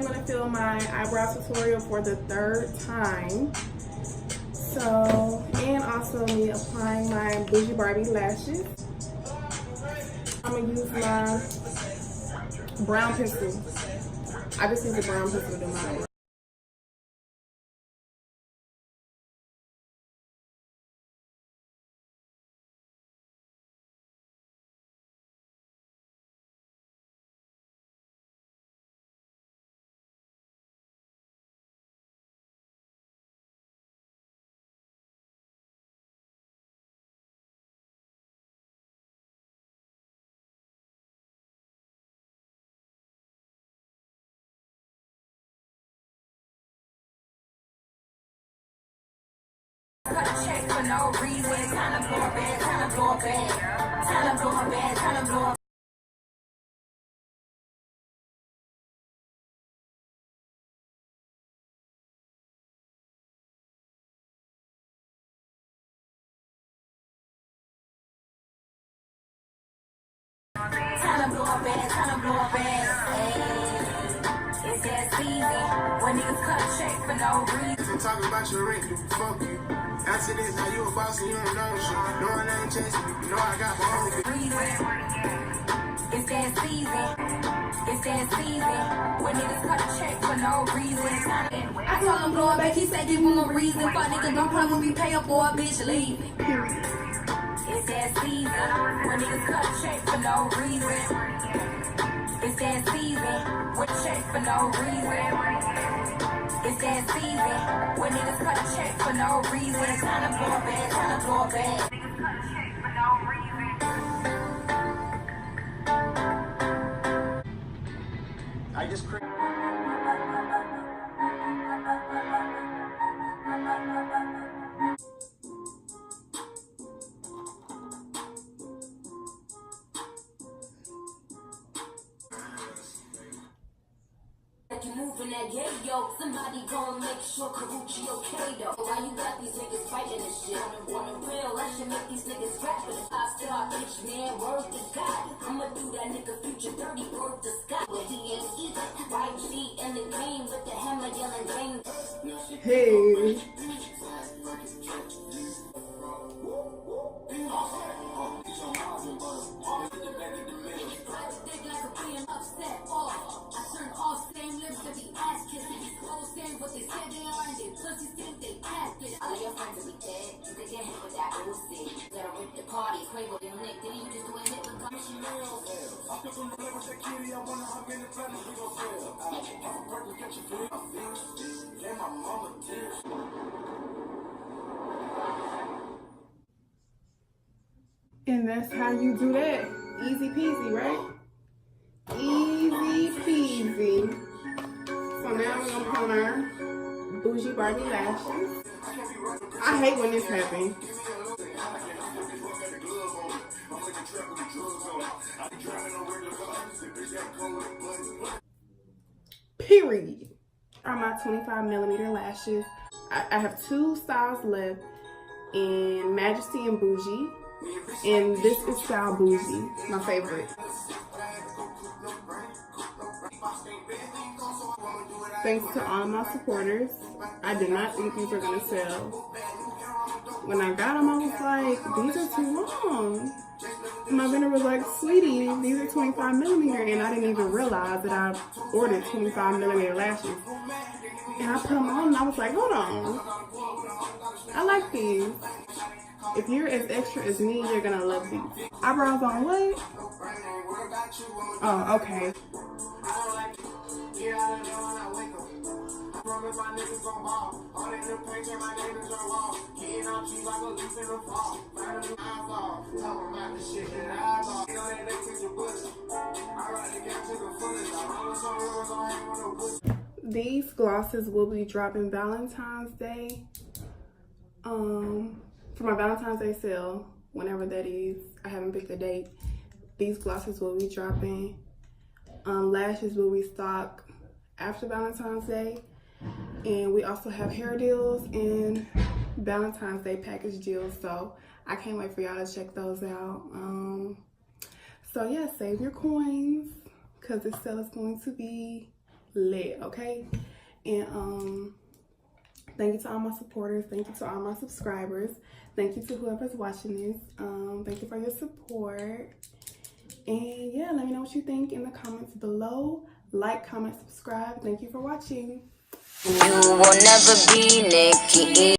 am going to film my eyebrow tutorial for the 3rd time. So, and also me applying my Boujee Barbie lashes. I'm going to use my brown pencil. I just use a brown pencil to do mine. Check for no reason, time to blow a bed, time to blow a bed, time to blow a bed, time to blow a time to blow a bed, time to blow a bed. It's that easy when niggas cut a check for no reason. Talking about your rent, you fuck you. After this, now you a boss and you don't know shit. No one ain't chasing you, you know I got my own reason. It's that season. It's that season when niggas cut a check for no reason. I told him blow it back, he said give him no reason. Fuck nigga, don't play when we pay up for a bitch leaving. It's that season when niggas cut a check for no reason. It's that season with check for no reason. It's that season when niggas cut a check for no reason. Time to blow a bed, time to blow a bed. Niggas cut a check for no reason. I just crazy. You moving that gay, yo. Somebody gon' make sure Karuchi okay, though. Why you got these niggas fighting this shit? On the real, I should make these niggas scratch. But if I star bitch, man, word to God, I'ma do that nigga future dirty, word to Scott. With DNE, right G in the game with the hammer yelling game. Hey. And that's how you do that. Easy peasy, right? Easy peasy. So now we're gonna put on our Boujee Barbie lashes. I hate when this happens. Period. Are my 25mm lashes. I have 2 styles left in Majesty and Boujee. And this is style Boujee, my favorite. Thanks to all my supporters. I did not think these were gonna sell. When I got them, I was like, these are too long. My vendor was like, sweetie, these are 25mm, and I didn't even realize that I ordered 25mm lashes. And I put them on, and I was like, hold on. I like these. If you're as extra as me, you're gonna love these. Eyebrows on what? Oh, okay. These glosses will be dropping Valentine's Day. For my Valentine's Day sale, whenever that is, I haven't picked a date. These glosses will be dropping. Lashes will restock after Valentine's Day. And we also have hair deals and Valentine's Day package deals. So I can't wait for y'all to check those out. So yeah, save your coins because this sale is going to be lit, okay? And thank you to all my supporters. Thank you to all my subscribers. Thank you to whoever's watching this. Thank you for your support. And yeah, let me know what you think in the comments below. Like, comment, subscribe. Thank you for watching. You will never be Nikki.